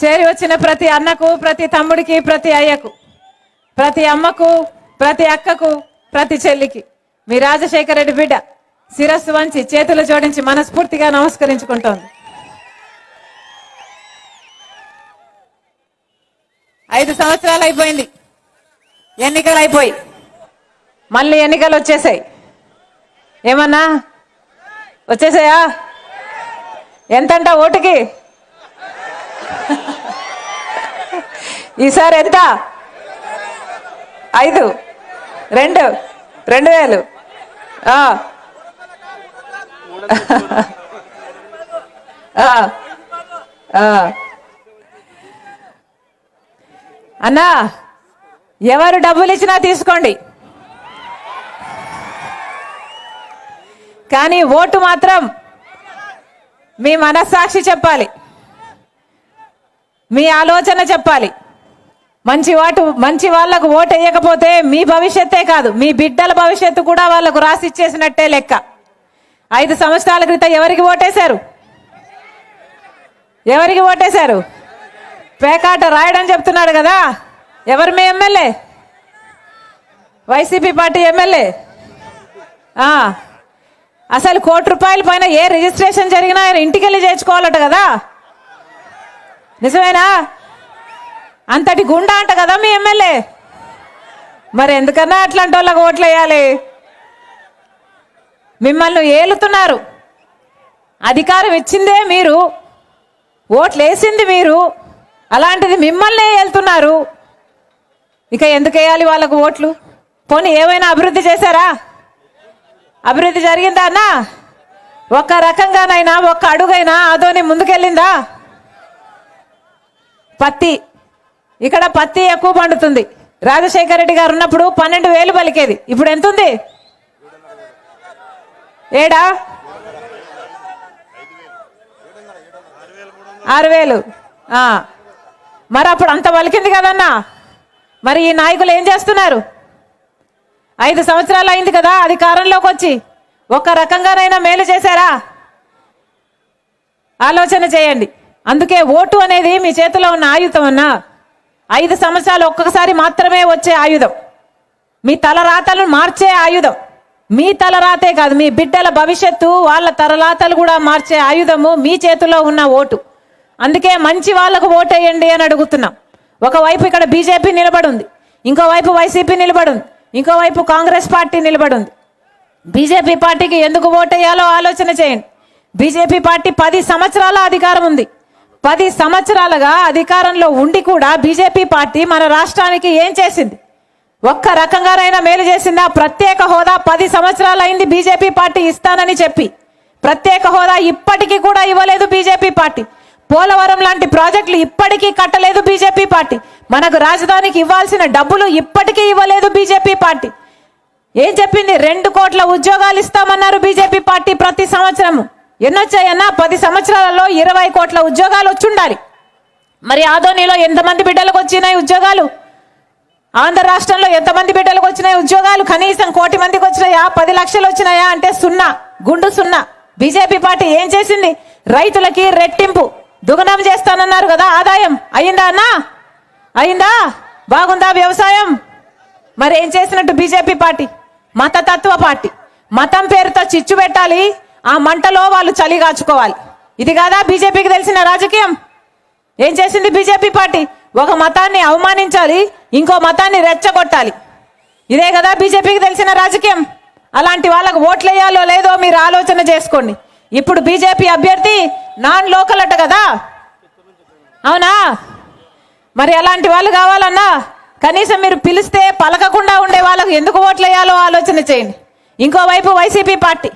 చేరి వచ్చిన ప్రతి అన్నకు, ప్రతి తమ్ముడికి, ప్రతి అయ్యకు, ప్రతి అమ్మకు, ప్రతి అక్కకు, ప్రతి చెల్లికి మీ రాజశేఖర రెడ్డి బిడ్డ శిరస్సు వంచి చేతులు జోడించి మనస్ఫూర్తిగా నమస్కరించుకుంటోంది. 5 సంవత్సరాలు అయిపోయింది. ఎన్నికలు అయిపోయి మళ్ళీ ఎన్నికలు వచ్చేసాయి. ఏమన్నా వచ్చేసాయా? ఎంతంట ఓటుకి? ఈసారి ఎంత? 5 2 2000 అన్నా, ఎవరు డబ్బులు ఇచ్చినా తీసుకోండి, కానీ ఓటు మాత్రం మీ మనస్సాక్షి చెప్పాలి, మీ ఆలోచన చెప్పాలి. మంచి వాళ్లకు ఓటు వేయకపోతే మీ భవిష్యత్తే కాదు, మీ బిడ్డల భవిష్యత్తు కూడా వాళ్లకు రాసిచ్చేసినట్టే లెక్క. 5 సంవత్సరాల క్రితం ఎవరికి ఓటేశారు? ఎవరికి ఓటేశారు? పేకాట రాయడం చెప్తున్నాడు కదా. ఎవరు మీ ఎమ్మెల్యే? YCP party MLA. అసలు ₹1,00,00,000 పైన ఏ రిజిస్ట్రేషన్ జరిగినా ఆయన ఇంటికి వెళ్ళి చేర్చుకోవాలట కదా. నిజమేనా? అంతటి గుండా అంట కదా మీ ఎమ్మెల్యే. మరి ఎందుకన్నా అట్లాంటి వాళ్ళకి ఓట్లు వేయాలి? మిమ్మల్ని ఏలుతున్నారు. అధికారం ఇచ్చిందే మీరు, ఓట్లు వేసింది మీరు, అలాంటిది మిమ్మల్ని వెళ్తున్నారు. ఇక ఎందుకు వేయాలి వాళ్ళకు ఓట్లు? పోనీ ఏమైనా అభివృద్ధి చేశారా? అభివృద్ధి జరిగిందా అన్నా? ఒక్క రకంగానైనా ఒక్క అడుగైనా ఆదోని ముందుకెళ్ళిందా? పత్తి, ఇక్కడ పత్తి ఎక్కువ పండుతుంది. రాజశేఖర రెడ్డి గారు ఉన్నప్పుడు 12,000 పలికేది, ఇప్పుడు ఎంత ఉంది? 7 6,000. మరి అప్పుడు అంత పలికింది కదన్నా. మరి ఈ నాయకులు ఏం చేస్తున్నారు? 5 సంవత్సరాలు అయింది కదా అధికారంలోకి వచ్చి, ఒక్క రకంగానైనా మేలు చేశారా? ఆలోచన చేయండి. అందుకే ఓటు అనేది మీ చేతిలో ఉన్న ఆయుధం అన్నా. 5 సంవత్సరాలు ఒక్కసారి మాత్రమే వచ్చే ఆయుధం, మీ తలరాతలను మార్చే ఆయుధం. మీ తలరాతే కాదు, మీ బిడ్డల భవిష్యత్తు, వాళ్ళ తలరాతలు కూడా మార్చే ఆయుధము మీ చేతిలో ఉన్న ఓటు. అందుకే మంచి వాళ్లకు ఓటేయండి అని అడుగుతున్నాం. ఒకవైపు ఇక్కడ బీజేపీ నిలబడుంది, ఇంకోవైపు వైసీపీ నిలబడుంది, ఇంకోవైపు కాంగ్రెస్ పార్టీ నిలబడుంది. బీజేపీ పార్టీకి ఎందుకు ఓటేయాలో ఆలోచన చేయండి. బీజేపీ పార్టీ 10 సంవత్సరాల అధికారం ఉంది. 10 సంవత్సరాలుగా అధికారంలో ఉండి కూడా బీజేపీ పార్టీ మన రాష్ట్రానికి ఏం చేసింది? ఒక్క రకంగానైనా మేలు చేసిందా? ప్రత్యేక హోదా 10 సంవత్సరాలు అయింది బీజేపీ పార్టీ ఇస్తానని చెప్పి, ప్రత్యేక హోదా ఇప్పటికీ కూడా ఇవ్వలేదు బీజేపీ పార్టీ. పోలవరం లాంటి ప్రాజెక్టులు ఇప్పటికీ కట్టలేదు బీజేపీ పార్టీ. మనకు రాజధానికి ఇవ్వాల్సిన డబ్బులు ఇప్పటికీ ఇవ్వలేదు బీజేపీ పార్టీ. ఏం చెప్పింది? 2 కోట్ల ఉద్యోగాలు ఇస్తామన్నారు బీజేపీ పార్టీ ప్రతి సంవత్సరము. ఎన్నొచ్చాయన్నా? 10 సంవత్సరాలలో 20 కోట్ల ఉద్యోగాలు వచ్చుండాలి. మరి ఆదోనిలో ఎంతమంది బిడ్డలకు వచ్చినాయి ఉద్యోగాలు? ఆంధ్ర రాష్ట్రంలో ఎంతమంది బిడ్డలకు వచ్చినాయి ఉద్యోగాలు? కనీసం 1 కోటి మందికి వచ్చినాయా? 10 లక్షలు వచ్చినాయా అంటే 0, గుండు 0. బీజేపీ పార్టీ ఏం చేసింది? రైతులకి రెట్టింపు దుగనం చేస్తానన్నారు కదా. ఆదాయం అయిందా అన్నా? అయిందా? బాగుందా వ్యవసాయం? మరి ఏం చేసినట్టు బీజేపీ పార్టీ? మతతత్వ పార్టీ. మతం పేరుతో చిచ్చు పెట్టాలి, ఆ మంటలో వాళ్ళు చలి కాచుకోవాలి. ఇది కాదా బీజేపీకి తెలిసిన రాజకీయం? ఏం చేసింది బీజేపీ పార్టీ? ఒక మతాన్ని అవమానించాలి, ఇంకో మతాన్ని రెచ్చగొట్టాలి. ఇదే కదా బీజేపీకి తెలిసిన రాజకీయం. అలాంటి వాళ్ళకు ఓట్లు వేయాలో లేదో మీరు ఆలోచన చేసుకోండి. ఇప్పుడు బీజేపీ అభ్యర్థి నాన్ లోకల్ అట కదా, అవునా? మరి అలాంటి వాళ్ళు కావాలన్నా కనీసం మీరు పిలిస్తే పలకకుండా ఉండే వాళ్ళకు ఎందుకు ఓట్లు వేయాలో ఆలోచన చేయండి. ఇంకోవైపు వైసీపీ పార్టీ.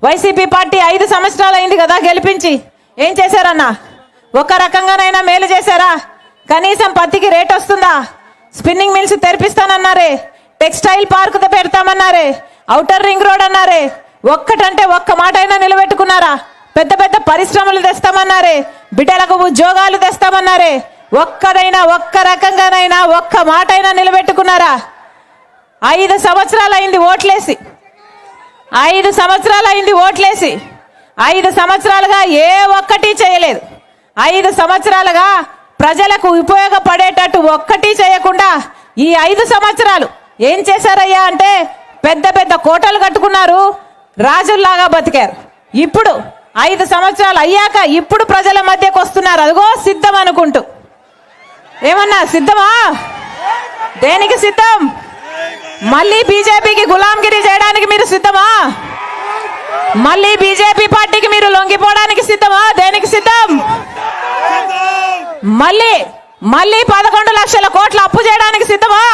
వైసీపీ పార్టీ 5 సంవత్సరాలు అయింది కదా గెలిపించి. ఏం చేశారన్నా? ఒక్క రకంగానైనా మేలు చేశారా? కనీసం పత్తికి రేట్ వస్తుందా? స్పిన్నింగ్ మిల్స్ తెరిపిస్తానన్నారే, టెక్స్టైల్ పార్క్ పెడతామన్నారే, ఔటర్ రింగ్ రోడ్ అన్నారే. ఒక్కటంటే ఒక్క మాట అయినా నిలబెట్టుకున్నారా? పెద్ద పెద్ద పరిశ్రమలు తెస్తామన్నారే, బిడ్డలకు ఉద్యోగాలు తెస్తామన్నారే. ఒక్క రకంగానైనా ఒక్క మాట అయినా నిలబెట్టుకున్నారా? 5 సంవత్సరాలు అయింది ఓట్లేసి. 5 సంవత్సరాలు అయింది ఓట్లేసి. 5 సంవత్సరాలుగా ఏ ఒక్కటి చేయలేదు. 5 సంవత్సరాలుగా ప్రజలకు ఉపయోగపడేటట్టు ఒక్కటి చేయకుండా ఈ 5 సంవత్సరాలు ఏం చేశారయ్యా అంటే పెద్ద పెద్ద కోటలు కట్టుకున్నారు, రాజుల్లాగా బతికారు. ఇప్పుడు 5 సంవత్సరాలు అయ్యాక ఇప్పుడు ప్రజల మధ్యకు వస్తున్నారు, అదిగో సిద్ధం అనుకుంటూ. ఏమన్నా సిద్ధమా? దేనికి సిద్ధం? మళ్ళీ బీజేపీకి గులాంగిరి చేయడానికి మీరు సిద్ధమా? మళ్ళీ బీజేపీ పార్టీకి మీరు లొంగిపోవడానికి సిద్ధమా? దేనికి సిద్ధం? మళ్ళీ 11 లక్షల కోట్ల అప్పు చేయడానికి సిద్ధమా?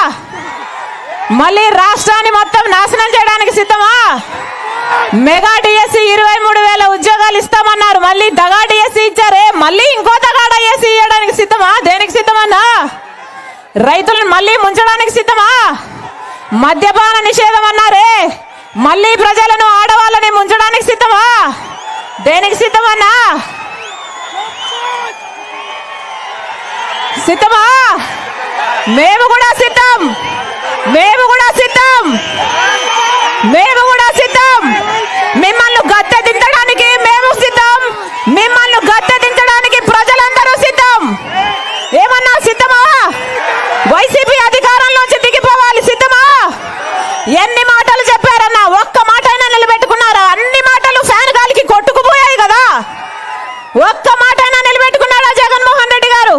మళ్ళీ రాష్ట్రాన్ని మొత్తం నాశనం చేయడానికి సిద్ధమా? మెగా డిఎస్సి 23,000 ఉద్యోగాలు ఇస్తామన్నారు, మళ్ళీ దగా డిఎస్సి ఇచ్చారే, మళ్ళీ ఇంకో దగా డిఎస్సి ఇవ్వడానికి సిద్ధమా? దేనికి సిద్ధమన్నా? రైతులను మళ్ళీ ముంచడానికి సిద్ధమా? మద్యపాన నిషేధం అన్నారే, మళ్ళీ ప్రజలను ఆడవాళ్ళని ముంచడానికి సిద్ధమా? దేనికి సిద్ధమన్నా? సిద్ధమా? మేము కూడా సిద్ధం, మేము కూడా సిద్ధం, మేము కూడా సిద్ధం. మిమ్మల్ని గద్దె దించడానికి మేము సిద్ధం, మిమ్మల్ని గద్దె దించడానికి ప్రజలందరూ సిద్ధం. ఏమన్నా సిద్ధమా? వైసీపీ అధికారంలోంచి దిగిపోవాలి సిద్ధమా? ఎన్ని మాటలు చెప్పారన్నా ఒక్క మాట అయినా నిలబెట్టుకున్నారా? అన్ని మాటలు ఫ్యాన్ గాలికి కొట్టుకుపోయాయి కదా. ఒక్క మాట అయినా నిలబెట్టుకున్నారా జగన్మోహన్ రెడ్డి గారు?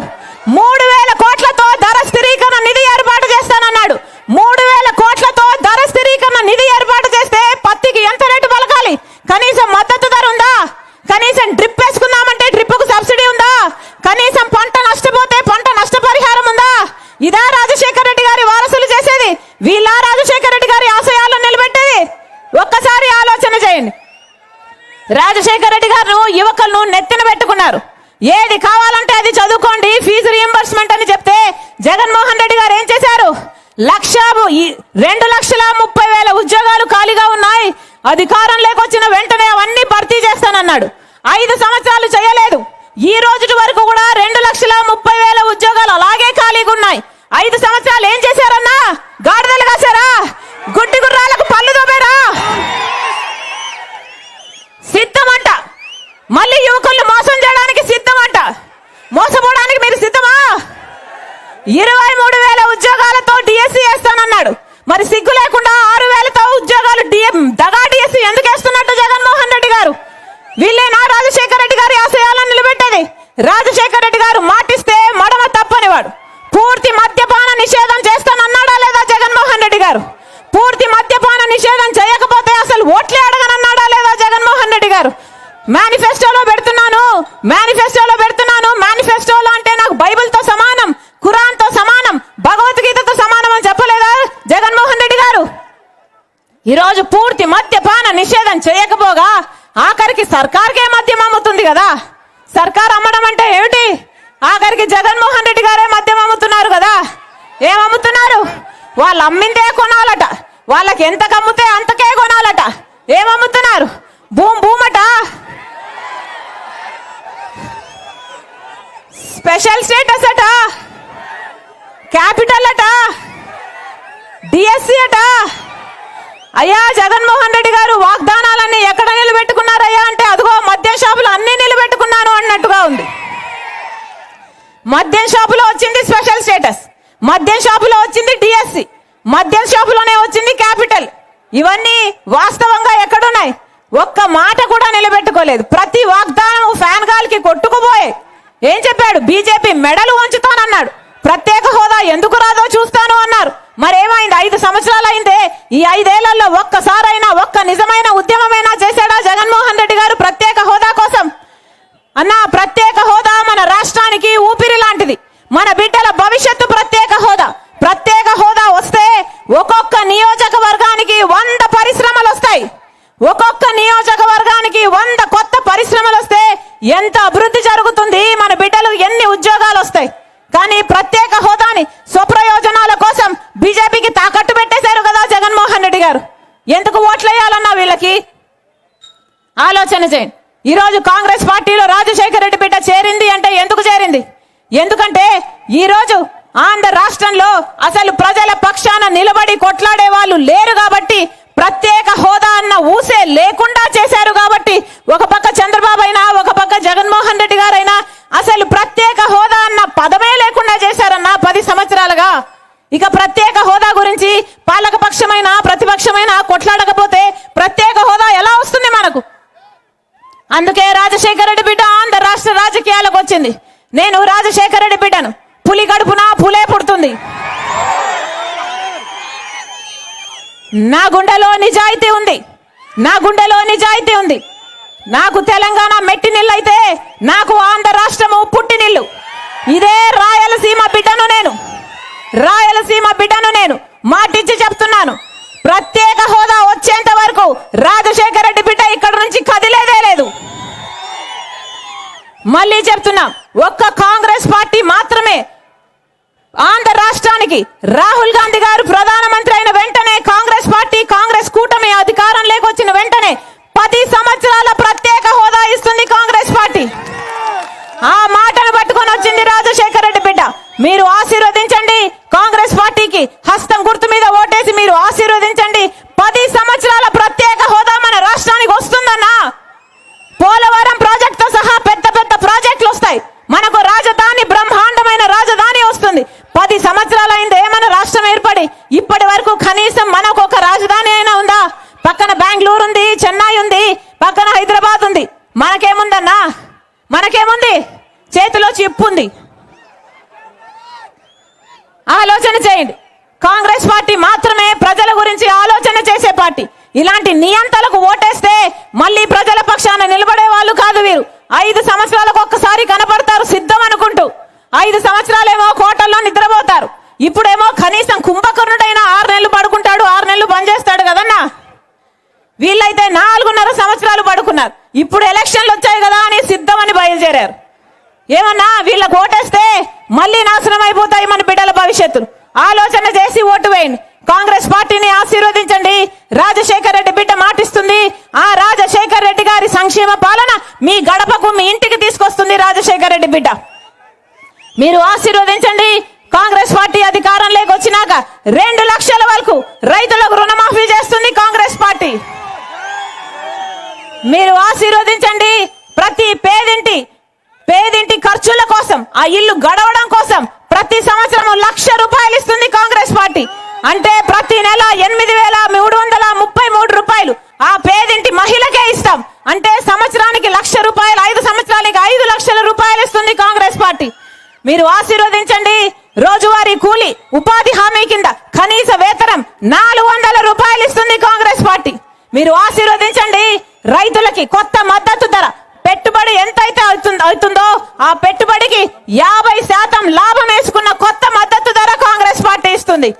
3,000 కోట్లతో ధర స్థిరీకరణ నిధి ఏర్పాటు చేస్తానన్నాడు. 3,000 కోట్లతో ధర స్థిరీకరణ నిధి ఏర్పాటు చేస్తే పత్తికి ఎంత రేటు పలకాలి? కనీసం మద్దతు ధర ఉందా? కనీసం డ్రిప్ వేసుకుందామంటే డ్రిప్కు సబ్సిడీ ఉందా? కనీసం పంట నష్టపోతే పంట నష్టపరిహారం ఉందా? ఇదా రాజశేఖర రెడ్డి గారి వారసులు చేసేది? వీళ్ళ రాజశేఖర రెడ్డి గారి ఆశయాలను నిలబెట్టేది? ఒక్కసారి ఆలోచన చేయండి. రాజశేఖర రెడ్డి గారు యువకులను నెత్తిన పెట్టుకున్నారు. ఏది కావాలంటే అది చదువుకోండి, ఫీజు రియంబర్స్మెంట్ అని చెప్తే జగన్మోహన్ రెడ్డి గారు ఏం చేశారు? 2,30,000 ఉద్యోగాలు ఖాళీగా ఉన్నాయి, అధికారం లేకొచ్చిన వెంటనే అవన్నీ భర్తీ చేస్తానన్నాడు. 5 సంవత్సరాలు చేయలేదు. ఈ రోజు వరకు కూడా 2,30,000 ఉద్యోగాలు అలాగే ఖాళీగా ఉన్నాయి. 5 సంవత్సరాలు ఏం చేశారన్నా? గాడిదలు కాశారా? గుడ్డి గుర్రాలకు పళ్ళు దోబారా? సిద్ధమంట. మళ్ళీ యువకులను మోసం చేయడానికి సిద్ధమంట. మోసపోవడానికి మీరు సిద్ధమా? 23,000 ఉద్యోగాలతో డిఎస్సి వేస్తానన్నాడు. మరి సిగ్గు లేకుండా 6,000తో ఉద్యోగాలు దగా డిఎస్సి ఎందుకు వేస్తున్నట్టు జగన్మోహన్ రెడ్డి గారు? వీళ్ళేనా రాజశేఖర రెడ్డి గారి ఆశయాలను నిలబెట్టేది? రాజశేఖర రెడ్డి గారు మాటిస్తే మడమ తప్పనివాడు. పూర్తి మద్యపాన నిషేధం చేస్తానన్నాడా లేదా జగన్మోహన్ రెడ్డి గారు? పూర్తి మద్యపాన నిషేధం చేయకపోతే అసలు ఓట్లే అడగనన్నాడా లేదా జగన్మోహన్ రెడ్డి గారు? మేనిఫెస్టోలో పెడుతున్నాను, మేనిఫెస్టోలో అంటే నాకు బైబిల్తో సమానం, ఖురాన్తో సమానం, భగవద్గీతతో సమానం అని చెప్పలేదా జగన్మోహన్ రెడ్డి గారు? ఈరోజు పూర్తి మద్యపాన నిషేధం చేయకపోగా ఆఖరికి సర్కార్కే మద్యం అమ్ముతుంది కదా. సర్కార్ అమ్మడం అంటే ఏమిటి? ఆఖరికి జగన్మోహన్ రెడ్డి గారే మద్యం అమ్ముతున్నారు కదా. ఏమమ్ముతున్నారు? వాళ్ళు అమ్మిందే కొనాలట, వాళ్ళకి ఎంత కమ్ముతే అంతకే కొనాలట. ఏమమ్ముతున్నారు? భూమట, స్పెషల్ స్టేటస్ అట, క్యాపిటల్ అట, డిఎస్సి అట. అయ్యా జగన్మోహన్ రెడ్డి గారు వాగ్దానాలన్నీ ఎక్కడ నిలబెట్టుకున్నారయ్యా అంటే అదిగో మద్యం షాపులు అన్ని నిలబెట్టుకున్నాను అన్నట్టుగా ఉంది. మద్యం షాపులో వచ్చింది స్పెషల్ స్టేటస్, మద్యం షాపులో వచ్చింది డిఎస్సి, మద్యం షాపులోనే వచ్చింది క్యాపిటల్. ఇవన్నీ వాస్తవంగా ఎక్కడున్నాయి? ఒక్క మాట కూడా నిలబెట్టుకోలేదు. ప్రతి వాగ్దానం ఫ్యాన్ గాలికి కొట్టుకుపోయే. ఏం చెప్పాడు? బీజేపీ మెడలు వంచుతానన్నాడు. ప్రత్యేక హోదా ఎందుకు రాదో చూస్తాను అన్నారు. మరేమైంది? 5 సంవత్సరాలు అయిందే. ఈ 5 ఏళ్లలో ఒక్కసారైనా ఒక్క నిజమైన ఉద్యమమైనా చేశాడా జగన్మోహన్ రెడ్డి గారు ప్రత్యేక హోదా కోసం? అన్నా, ప్రత్యేక హోదా మన రాష్ట్రానికి ఊపిరి లాంటిది. మన బిడ్డల భవిష్యత్తు ప్రత్యేక హోదా. ప్రత్యేక హోదా వస్తే ఒక్కొక్క నియోజకవర్గానికి 100 పరిశ్రమలు వస్తాయి. ఒక్కొక్క నియోజకవర్గానికి 100 కొత్త పరిశ్రమలు వస్తే ఎంత అభివృద్ధి జరుగుతుంది? మన బిడ్డలు ఎన్ని ఉద్యోగాలు వస్తాయి? కానీ ప్రత్యేక హోదాని స్వప్రయోజనాల కోసం బీజేపీకి తాకట్టు పెట్టేశారు కదా జగన్మోహన్ రెడ్డి గారు. ఎందుకు ఓట్లేయాలన్నా వీళ్ళకి? ఆలోచన చేయండి. ఈరోజు కాంగ్రెస్ పార్టీలో రాజశేఖర రెడ్డి బిడ్డ చేరింది అంటే ఎందుకు చేరింది? ఎందుకంటే ఈరోజు ఆంధ్ర రాష్ట్రంలో అసలు ప్రజల పక్షాన నిలబడి కొట్లాడే వాళ్ళు లేరు కాబట్టి, ప్రత్యేక హోదా అన్న ఊసే లేకుండా చేశారు కాబట్టి, ఒక పక్క చంద్రబాబు అయినా, ఒక పక్క జగన్మోహన్ రెడ్డి గారైనా అసలు ప్రత్యేక హోదా అన్న పదమే లేకుండా చేశారన్న 10 సంవత్సరాలుగా. ఇక ప్రత్యేక హోదా గురించి పాలకపక్షమైన ప్రతిపక్షమైన కొట్లాడకపోతే ప్రత్యేక హోదా ఎలా వస్తుంది మనకు? అందుకే రాజశేఖర రెడ్డి బిడ్డ ఆంధ్ర రాష్ట్ర రాజకీయాలకు వచ్చింది. నేను రాజశేఖర రెడ్డి బిడ్డను. పులి గడుపున పులే పుడుతుంది. నా గుండెలో నిజాయితీ ఉంది, నా గుండెలో నిజాయితీ ఉంది. నాకు తెలంగాణ మెట్టినిల్లు అయితే నాకు ఆంధ్ర రాష్ట్రము పుట్టినిల్లు. ఇదే రాయలసీమ బిడ్డను నేను, రాయలసీమ బిడ్డను నేను. మాటిచ్చి చెప్తున్నాను, ప్రత్యేక హోదా వచ్చేంత వరకు రాజశేఖర రెడ్డి బిడ్డ ఇక్కడ నుంచి కదిలేదే లేదు. మళ్ళీ చెప్తున్నా, ఒక్క కాంగ్రెస్ పార్టీ మాత్రమే ఆంధ్ర రాష్ట్రానికి రాహుల్ గాంధీ గారు ప్రధానమంత్రి అయిన వెంటనే కాంగ్రెస్ పార్టీ కాంగ్రెస్ కూటమి అధికారంలోకి వచ్చిన వెంటనే 10 సంవత్సరాల ప్రత్యేక హోదా ఇస్తుంది కాంగ్రెస్ పార్టీ. ఆ మాటను పట్టుకొని వచ్చింది రాజశేఖర రెడ్డి బిడ్డ. మీరు ఆశీర్వదించండి, కాంగ్రెస్ పార్టీకి హస్తం గుర్తు మీద ఓటేసి మీరు ఆశీర్వదించండి. 10 సంవత్సరాల ప్రత్యేక హోదా మన రాష్ట్రానికి వస్తుందన్నా. పోలవరం ప్రాజెక్టుతో సహా పెద్ద పెద్ద ప్రాజెక్టులు వస్తాయి. మనకు రాజధాని, బ్రహ్మాండమైన రాజధాని వస్తుంది. 10 సంవత్సరాలైందే మన రాష్ట్రం ఏర్పడి. ఇప్పటి వరకు కనీసం మనకు ఒక రాజధాని అయినా ఉందా? పక్కన బెంగళూరు ఉంది, చెన్నై ఉంది, పక్కన హైదరాబాద్ ఉంది. మనకేముందన్నా? మనకేముంది? చేతిలో చిప్పు ఉంది. ఆలోచన చేయండి. కాంగ్రెస్ పార్టీ మాత్రమే ప్రజల గురించి ఆలోచన చేసే పార్టీ. ఇలాంటి నియంతలకు ఓటేస్తే మళ్ళీ ప్రజల పక్షాన నిలబడే వాళ్ళు కాదు వీరు. 5 సంవత్సరాలకు ఒక్కసారి కనపడతారు సిద్ధం అనుకుంటూ. 5 సంవత్సరాలేమో కోటల్లో నిద్రపోతారు. ఇప్పుడేమో కనీసం కుంభకర్ణుడైనా 6 నెలలు పడుకుంటాడు, 6 నెలలు పనిచేస్తాడు కదన్నా. వీళ్ళైతే 4.5 సంవత్సరాలు పడుకున్నారు. ఇప్పుడు ఎలక్షన్లు వచ్చాయి కదా అని సిద్ధమని బయలుదేరారు. ఏమన్నా వీళ్ళకు ఓటేస్తే మళ్ళీ నాశనం అయిపోతాయి మన బిడ్డల భవిష్యత్తులు. ఆలోచన చేసి ఓటు వేయండి. కాంగ్రెస్ పార్టీని ఆశీర్వదించండి. రాజశేఖర రెడ్డి బిడ్డ మాటిస్తుంది. ఆ రాజశేఖర రెడ్డి గారి సంక్షేమ పాలన మీ గడపకు, మీ ఇంటికి తీసుకొస్తుంది రాజశేఖర రెడ్డి బిడ్డ. మీరు ఆశీర్వదించండి. కాంగ్రెస్ పార్టీ అధికారంలోకి వచ్చినాక 2 లక్షల వరకు రైతులకు రుణమాఫీ చేస్తుంది కాంగ్రెస్ పార్టీ. మీరు ఆశీర్వదించండి. ప్రతి పేదింటి ఖర్చుల కోసం, ఆ ఇల్లు గడవడం కోసం ప్రతి సంవత్సరం 1,00,000 రూపాయలు ఇస్తుంది కాంగ్రెస్ పార్టీ. అంటే ప్రతి నెల 8,333 రూపాయలు ఆ పేదింటి మహిళకే ఇస్తాం. అంటే సంవత్సరానికి 1,00,000 రూపాయలు, 5 సంవత్సరాలకి 5 లక్షల రూపాయలు ఇస్తుంది కాంగ్రెస్ పార్టీ. మీరు ఆశీర్వదించండి. రోజువారీ కూలి, ఉపాధి హామీ కింద కనీస వేతనం 400 రూపాయలు ఇస్తుంది కాంగ్రెస్ పార్టీ. మీరు ఆశీర్వదించండి. రైతులకి కొత్త మద్దతు ధర, పెట్టుబడి ఎంతైతే అవుతుందో ఆ పెట్టుబడికి 50% లాభం వేసుకున్న కొత్త మద్దతు ధర కాంగ్రెస్ పార్టీ ఇస్తుంది.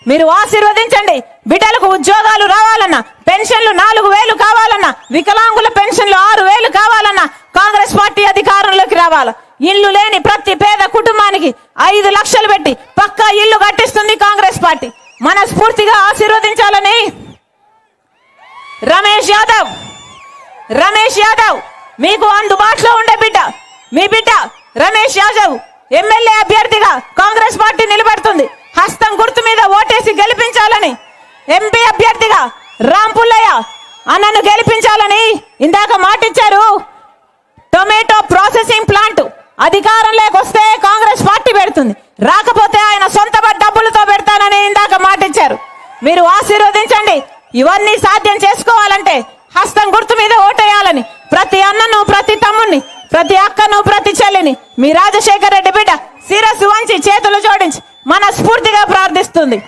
మీరు ఆశీర్వదించండి. బిడ్డలకు ఉద్యోగాలు రావాలన్నా, పెన్షన్లు 4,000 కావాలన్నా, వికలాంగుల పెన్షన్లు 6,000 కావాలన్నా కాంగ్రెస్ పార్టీ అధికారంలోకి రావాలి. ఇల్లు లేని ప్రతి పేద కుటుంబానికి 5 లక్షలు పెట్టి పక్కా ఇల్లు కట్టిస్తుంది కాంగ్రెస్ పార్టీ. మనస్ఫూర్తిగా ఆశీర్వదించాలని రమేష్ యాదవ్ మీకు అందుబాటులో ఉండే బిడ్డ, మీ బిడ్డ రమేష్ యాదవ్ ఎమ్మెల్యే అభ్యర్థిగా కాంగ్రెస్ పార్టీ నిలబడుతుంది. హస్తం గుర్తు మీద ఓటేసి గెలిపించాలని, ఎంపీ అభ్యర్థిగా రాంపుల్లయ్య అన్నను గెలిపించాలని ఇందాక మాటిచ్చారు. టొమాటో ప్రాసెసింగ్ ప్లాంట్ అధికారంలోకి వస్తే కాంగ్రెస్ పార్టీ పెడుతుంది, రాకపోతే ఆయన సొంత డబ్బులతో పెడతానని ఇందాక మాటిచ్చారు. మీరు ఆశీర్వదించండి. ఇవన్నీ సాధ్యం చేసుకోవాలంటే హస్తం గుర్తు మీద ఓటేయాలని ప్రతి అన్నను, ప్రతి తమ్ముడిని, ప్రతి అక్కను, ప్రతి చెల్లిని మీ రాజశేఖర రెడ్డి బిడ్డ శిరస్సు వంచి చేతులు జోడించి మనస్ఫూర్తిగా ప్రార్థిస్తుంది.